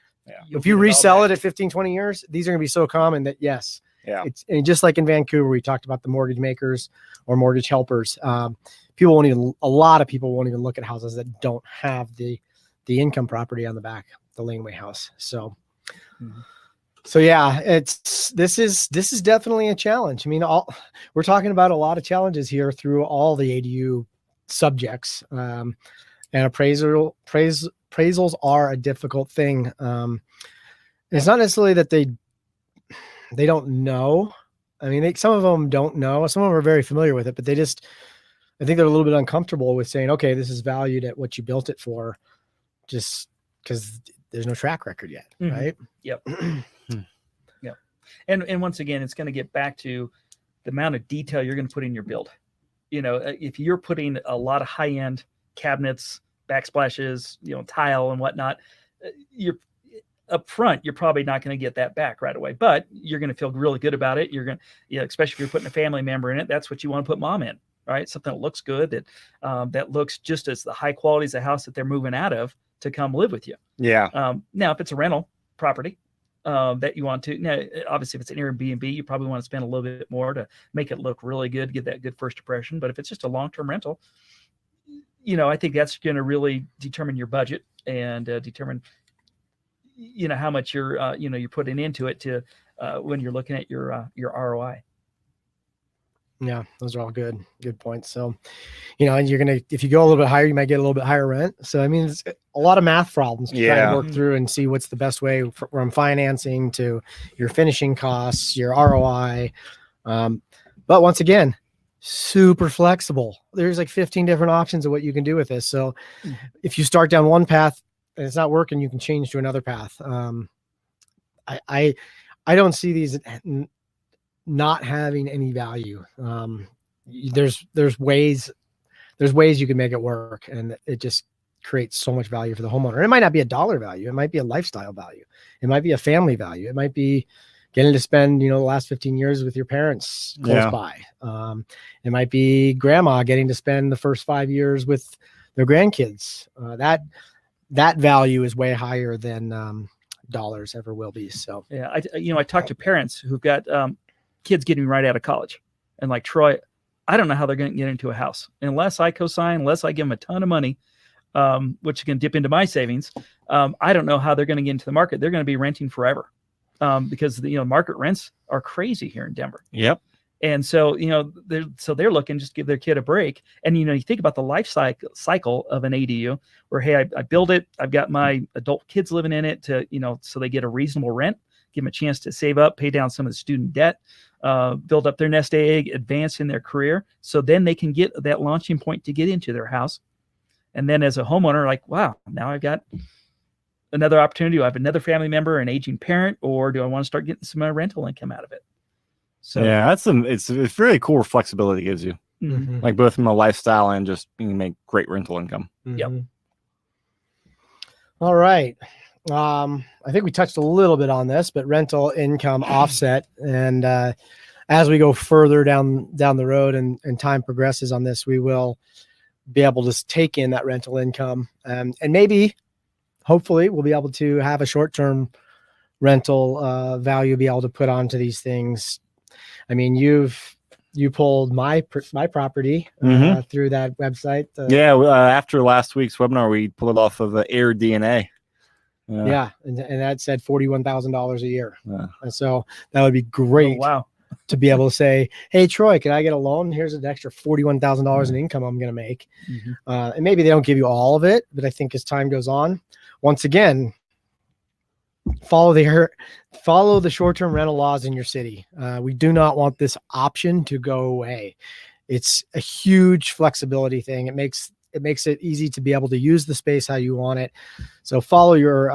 if you resell it at 15, 20 years, these are going to be so common that yes.
Yeah.
And just like in Vancouver, we talked about the mortgage makers or mortgage helpers. A lot of people won't even look at houses that don't have the income property on the back, the laneway house. So, so yeah, this is definitely a challenge. We're talking about a lot of challenges here through all the ADU subjects, and appraisals are a difficult thing. It's not necessarily that they don't know. Some of them don't know. Some of them are very familiar with it, but I think they're a little bit uncomfortable with saying, okay, this is valued at what you built it for, just because there's no track record yet. Right.
Yep. Yep. And once again, it's going to get back to the amount of detail you're going to put in your build. If you're putting a lot of high-end cabinets, backsplashes, tile and whatnot, you're up front, you're probably not going to get that back right away, but you're going to feel really good about it. You're going to, especially if you're putting a family member in it, that's what you want to put mom in, right? Something that looks good, that looks just as the high quality as the house that they're moving out of to come live with you.
Yeah.
Now, if it's a rental property that you want to, now, obviously if it's an Airbnb, you probably want to spend a little bit more to make it look really good, get that good first impression. But if it's just a long-term rental, I think that's going to really determine your budget and determine, how much you're putting into it to when you're looking at your ROI.
Yeah, those are all good points. So, and if you go a little bit higher, you might get a little bit higher rent. So, I mean, it's a lot of math problems to try to work through and see what's the best way from financing to your finishing costs, your ROI. But once again, super flexible. There's like 15 different options of what you can do with this. So if you start down one path and it's not working, you can change to another path. I don't see these not having any value. There's ways you can make it work, and it just creates so much value for the homeowner. It might not be a dollar value. It might be a lifestyle value. It might be a family value. It might be getting to spend, the last 15 years with your parents close by. It might be grandma getting to spend the first 5 years with their grandkids. That value is way higher than dollars ever will be. So
yeah, I talked to parents who've got kids getting right out of college, and like, Troy, I don't know how they're going to get into a house unless I co-sign, unless I give them a ton of money, which can dip into my savings. I don't know how they're going to get into the market. They're going to be renting forever because the market rents are crazy here in Denver.
Yep.
And so, they're looking just to give their kid a break. And, you think about the life cycle of an ADU where, hey, I build it. I've got my adult kids living in it to, so they get a reasonable rent, give them a chance to save up, pay down some of the student debt, build up their nest egg, advance in their career. So then they can get that launching point to get into their house. And then as a homeowner, like, wow, now I've got another opportunity. Do I have another family member, an aging parent, or do I want to start getting some rental income out of it? So
yeah, it's really cool flexibility it gives you, like both from a lifestyle and just you can make great rental income.
Yep.
All right. I think we touched a little bit on this, but rental income offset. And as we go further down the road and time progresses on this, we will be able to take in that rental income. And maybe, hopefully, we'll be able to have a short-term rental value, be able to put onto these things. I mean, you pulled my property through that website.
After last week's webinar, we pulled it off of Air DNA.
And that said $41,000 a year. And so that would be great.
Oh, wow.
To be able to say, hey, Troy, can I get a loan? Here's an extra $41,000 in income I'm going to make. And maybe they don't give you all of it, but I think as time goes on, once again, follow the short-term rental laws in your city. We do not want this option to go away. It's a huge flexibility thing. It makes it easy to be able to use the space how you want it. So follow your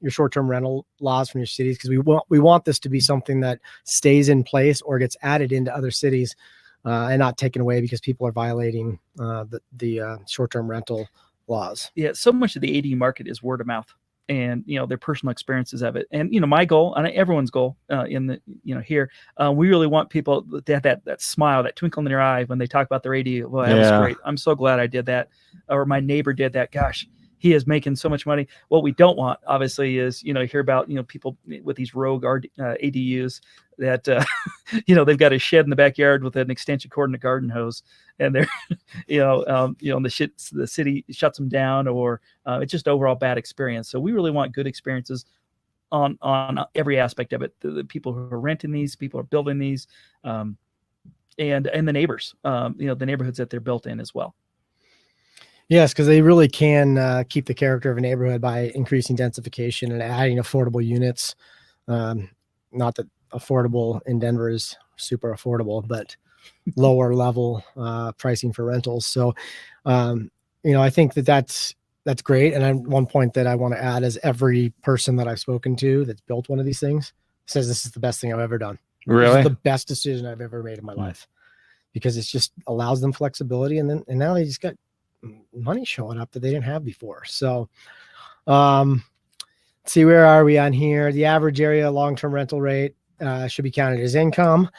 short-term rental laws from your cities, because we want this to be something that stays in place or gets added into other cities and not taken away because people are violating the short-term rental laws.
Yeah, so much of the ADU market is word of mouth and their personal experiences of it. And my goal, and everyone's goal in the here, we really want people to have that smile, that twinkle in their eye when they talk about their ADU. Well, that was great. I'm so glad I did that. Or my neighbor did that. Gosh, he is making so much money. What we don't want, obviously, is hear about people with these rogue ADUs that they've got a shed in the backyard with an extension cord and a garden hose, and they're the city shuts them down, or it's just overall bad experience. So we really want good experiences on every aspect of it. The people who are renting these, people who are building these, and the neighbors, the neighborhoods that they're built in as well.
Yes, because they really can keep the character of a neighborhood by increasing densification and adding affordable units. Not that affordable in Denver is super affordable, but lower level pricing for rentals. So, I think that's great. And one point that I want to add is every person that I've spoken to that's built one of these things says this is the best thing I've ever done.
Really?
This is the best decision I've ever made in my life, because it just allows them flexibility. And now they just got money showing up that they didn't have before. So, let's see, where are we on here? The average area long-term rental rate should be counted as income.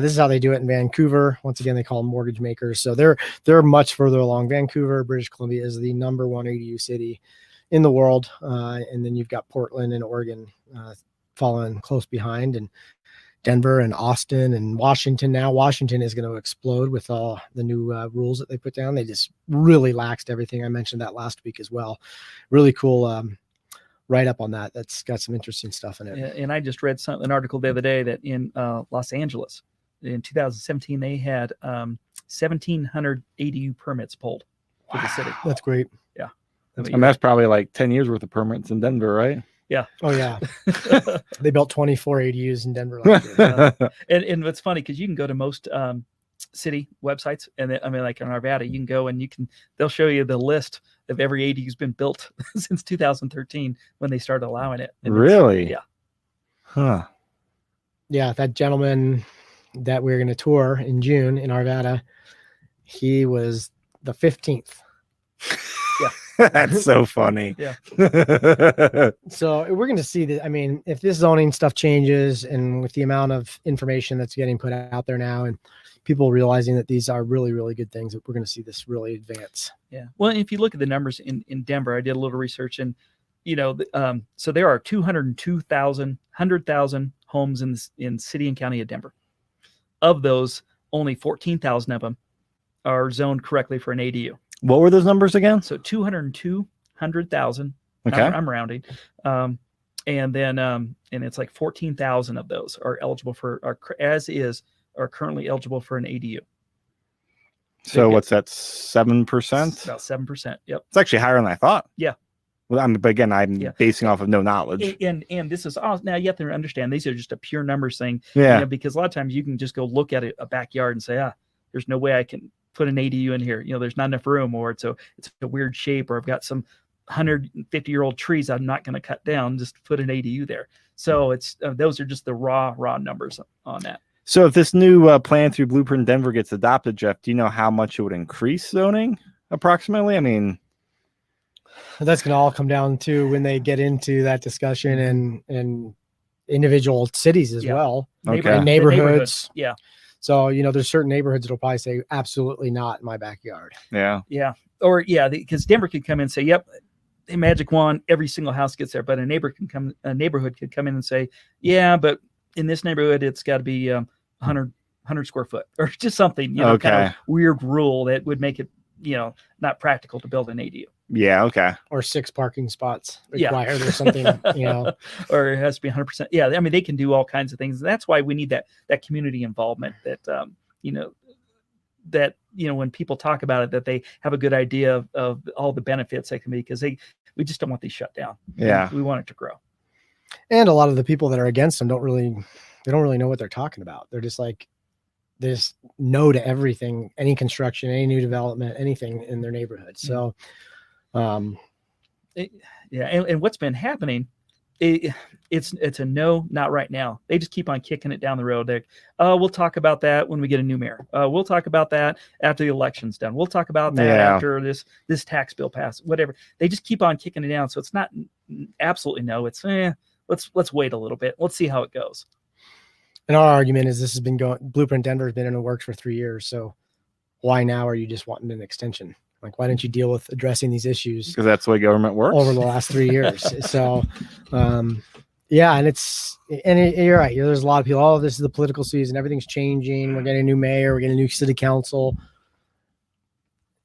This is how they do it in Vancouver. Once again, they call them mortgage makers. So they're much further along. Vancouver, British Columbia is the #1 ADU city in the world. And then you've got Portland and Oregon following close behind, and Denver and Austin and Washington. Now Washington is going to explode with all the new rules that they put down. They just really laxed everything. I mentioned that last week as well. Really cool write up on that. That's got some interesting stuff in it.
And I just read an article the other day that in Los Angeles in 2017, they had 1,700 ADU permits pulled for the city.
That's great.
Yeah.
And that's probably like 10 years worth of permits in Denver, right?
Yeah.
Oh yeah. They built 24 ADUs in Denver last year.
And it's funny because you can go to most city websites, and like in Arvada, you can go and they'll show you the list of every ADU has been built since 2013 when they started allowing it. And
really?
Yeah.
Huh.
Yeah, that gentleman that we're going to tour in June in Arvada, he was the 15th.
Yeah.
That's so funny.
Yeah.
So we're going to see that. I mean, if this zoning stuff changes, and with the amount of information that's getting put out there now, and people realizing that these are really, really good things, that we're going to see this really advance.
Yeah. Well, if you look at the numbers in Denver, I did a little research, and so there are 100,000 homes in city and county of Denver. Of those, only 14,000 of them are zoned correctly for an ADU.
What were those numbers again?
So 200,000.
Okay.
I'm rounding. And then and it's like 14,000 of those are eligible are currently eligible for an ADU.
So what's that, 7%?
About 7%. Yep.
It's actually higher than I thought.
Yeah.
Well, but again, I'm basing off of no knowledge.
And this is now you have to understand these are just a pure numbers thing.
Yeah.
Because a lot of times you can just go look at a backyard and say, there's no way I can put an ADU in here. There's not enough room, or it's a weird shape, or I've got some 150-year-old trees I'm not going to cut down. Just put an ADU there. So it's those are just the raw numbers on that.
So if this new plan through Blueprint Denver gets adopted, Jeff, do you know how much it would increase zoning approximately? I mean,
that's going to all come down to when they get into that discussion and individual cities as well.
Okay.
And neighborhoods.
Yeah.
So, there's certain neighborhoods that'll probably say absolutely not in my backyard.
Yeah.
Yeah. Or because Denver could come in and say, yep, a magic wand, every single house gets there. But a neighborhood could come in and say, yeah, but in this neighborhood, it's got to be 100 square foot, or just something, kind of weird rule that would make it, not practical to build an ADU.
Yeah. Okay.
Or 6 parking spots required or something,
Or it has to be 100%. Yeah. I mean, they can do all kinds of things. That's why we need that community involvement that, when people talk about it, that they have a good idea of all the benefits they can be, because we just don't want these shut down.
Yeah.
We want it to grow.
And a lot of the people that are against them don't really know what they're talking about. They're just like, they just no to everything, any construction, any new development, anything in their neighborhood. So,
and what's been happening, it's a no, not right now. They just keep on kicking it down the road. We'll talk about that when we get a new mayor. We'll talk about that after the election's done. We'll talk about that after this tax bill passes. Whatever. They just keep on kicking it down. So it's not absolutely no. It's let's wait a little bit. Let's see how it goes.
And our argument is this has been going. Blueprint Denver has been in the works for 3 years. So why now are you just wanting an extension? Like, why didn't you deal with addressing these issues?
Because that's the way government works
over the last 3 years. So, and you're right. There's a lot of people. Oh, this is the political season. Everything's changing. We're getting a new mayor. We're getting a new city council.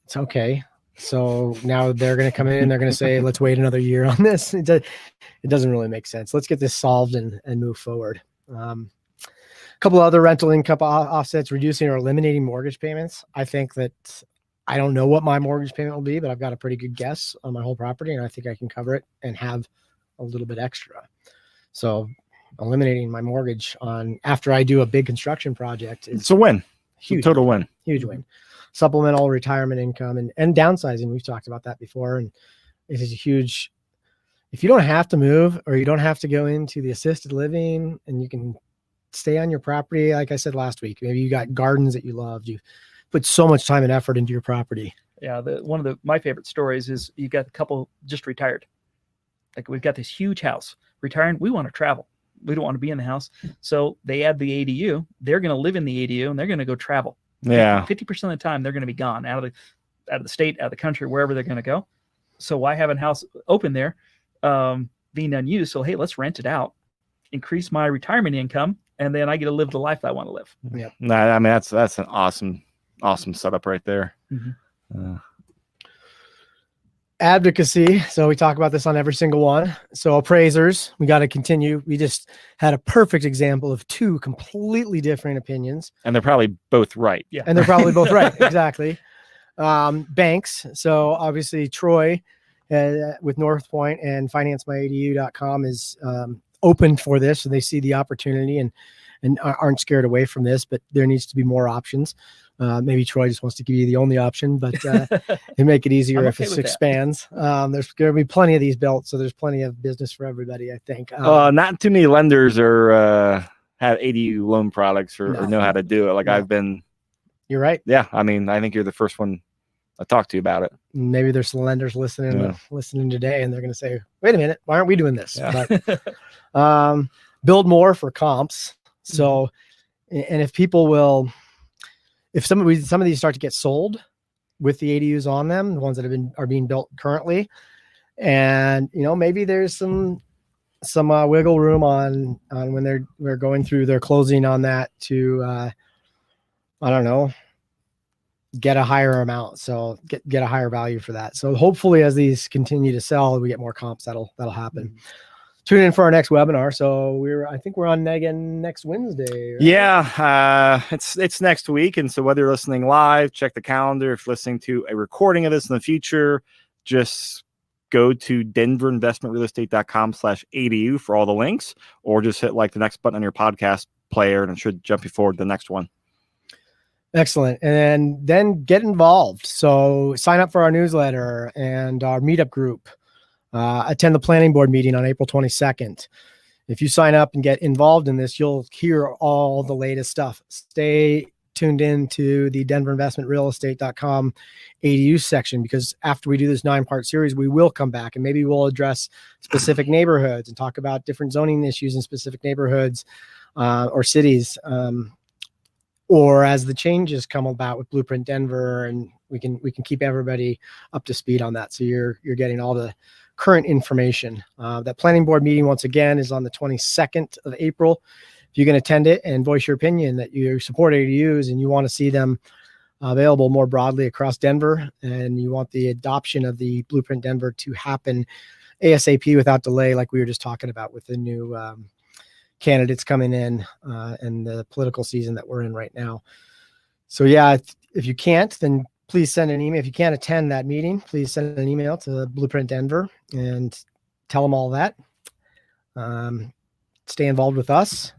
It's okay. So now they're going to come in and they're going to say, let's wait another year on this. It doesn't really make sense. Let's get this solved and move forward. A couple of other rental income offsets: reducing or eliminating mortgage payments. I think that I don't know what my mortgage payment will be, but I've got a pretty good guess on my whole property, and I think I can cover it and have a little bit extra. So eliminating my mortgage after I do a big construction project is
a win.
Huge.
Total win.
Huge win. Supplemental retirement income and downsizing. We've talked about that before, and it is a huge. If you don't have to move, or you don't have to go into the assisted living, and you can stay on your property, like I said last week, maybe you got gardens that you loved. You put so much time and effort into your property.
Yeah, one of my favorite stories is you got a couple just retired. Like, we've got this huge house, retiring. We want to travel. We don't want to be in the house. So they add the ADU. They're going to live in the ADU and they're going to go travel.
Yeah.
50% of the time they're going to be gone out of the state, out of the country, wherever they're going to go. So why have a house open there, being unused? So, hey, let's rent it out, increase my retirement income, and then I get to live the life I want to live.
Yeah.
No, I mean, that's an awesome setup right there.
Mm-hmm.
Advocacy. So we talk about this on every single one. So appraisers, we got to continue. We just had a perfect example of two completely different opinions.
And they're probably both right.
Yeah.
And they're probably both right. Exactly. Banks. So obviously Troy with North Point and financemyedu.com is open for this. So they see the opportunity and aren't scared away from this, but there needs to be more options. Maybe Troy just wants to give you the only option, but it make it easier if it expands. There's going to be plenty of these built, so there's plenty of business for everybody, I think.
Not too many lenders have ADU loan products or know how to do it. Like I've been.
You're right.
Yeah, I mean, I think you're the first one I talked to about it.
Maybe there's some lenders listening today, and they're going to say, "Wait a minute, why aren't we doing this?"
Yeah.
But, build more for comps. So, and if people will. If some of these start to get sold with the ADUs on them, the ones that are being built currently, and maybe there's some wiggle room on when we're going through their closing on that to I don't know, get a higher amount, so get a higher value for that. So hopefully as these continue to sell, we get more comps. That'll happen. Tune in for our next webinar. So I think we're on again next Wednesday. Right?
Yeah, it's next week. And so whether you're listening live, check the calendar. If you're listening to a recording of this in the future, just go to denverinvestmentrealestate.com/ADU for all the links, or just hit like the next button on your podcast player and it should jump you forward to the next one.
Excellent. And then get involved. So sign up for our newsletter and our meetup group. Attend the planning board meeting on April 22nd. If you sign up and get involved in this, you'll hear all the latest stuff. Stay tuned in to the denverinvestmentrealestate.com ADU section, because after we do this 9-part series, we will come back and maybe we'll address specific neighborhoods and talk about different zoning issues in specific neighborhoods or cities, or as the changes come about with Blueprint Denver, and we can keep everybody up to speed on that. So you're getting all the current information. That planning board meeting, once again, is on the 22nd of April. If you can attend it and voice your opinion that you support ADUs and you want to see them available more broadly across Denver, and you want the adoption of the Blueprint Denver to happen ASAP without delay, like we were just talking about with the new candidates coming in and the political season that we're in right now. So yeah, if you can't, then please send an email. If you can't attend that meeting, please send an email to Blueprint Denver and tell them all that. Stay involved with us.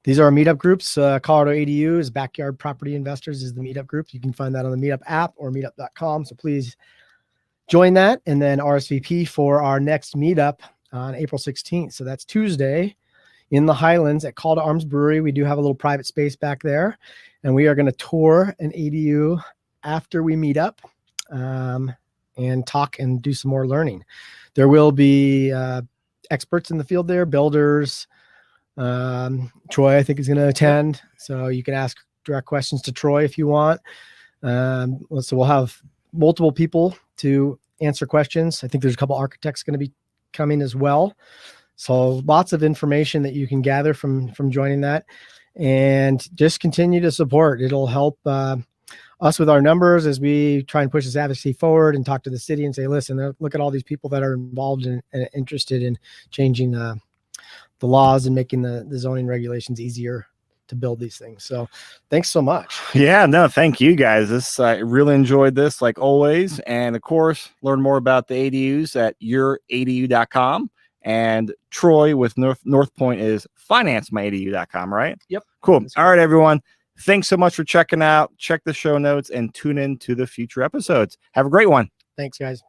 These are our meetup groups. Colorado ADUs, Backyard Property Investors is the meetup group. You can find that on the Meetup app or meetup.com. So please join that, and then RSVP for our next meetup on April 16th. So that's Tuesday in the Highlands at Call to Arms Brewery. We do have a little private space back there, and we are going to tour an ADU after we meet up and talk and do some more learning. There will be experts in the field there, builders. Troy, I think, is going to attend, so you can ask direct questions to Troy if you want. So we'll have multiple people to answer questions. I think there's a couple architects going to be coming as well. So lots of information that you can gather from joining that, and just continue to support. It'll help us with our numbers as we try and push this advocacy forward and talk to the city and say, listen, look at all these people that are involved and interested in changing the laws and making the zoning regulations easier to build these things. So thanks so much.
Yeah, no, thank you guys. I really enjoyed this, like always. And of course, learn more about the ADUs at youradu.com. And Troy with North Point is financemyedu.com, right?
Yep.
Cool. All right, everyone. Thanks so much for checking out. Check the show notes and tune in to the future episodes. Have a great one.
Thanks, guys.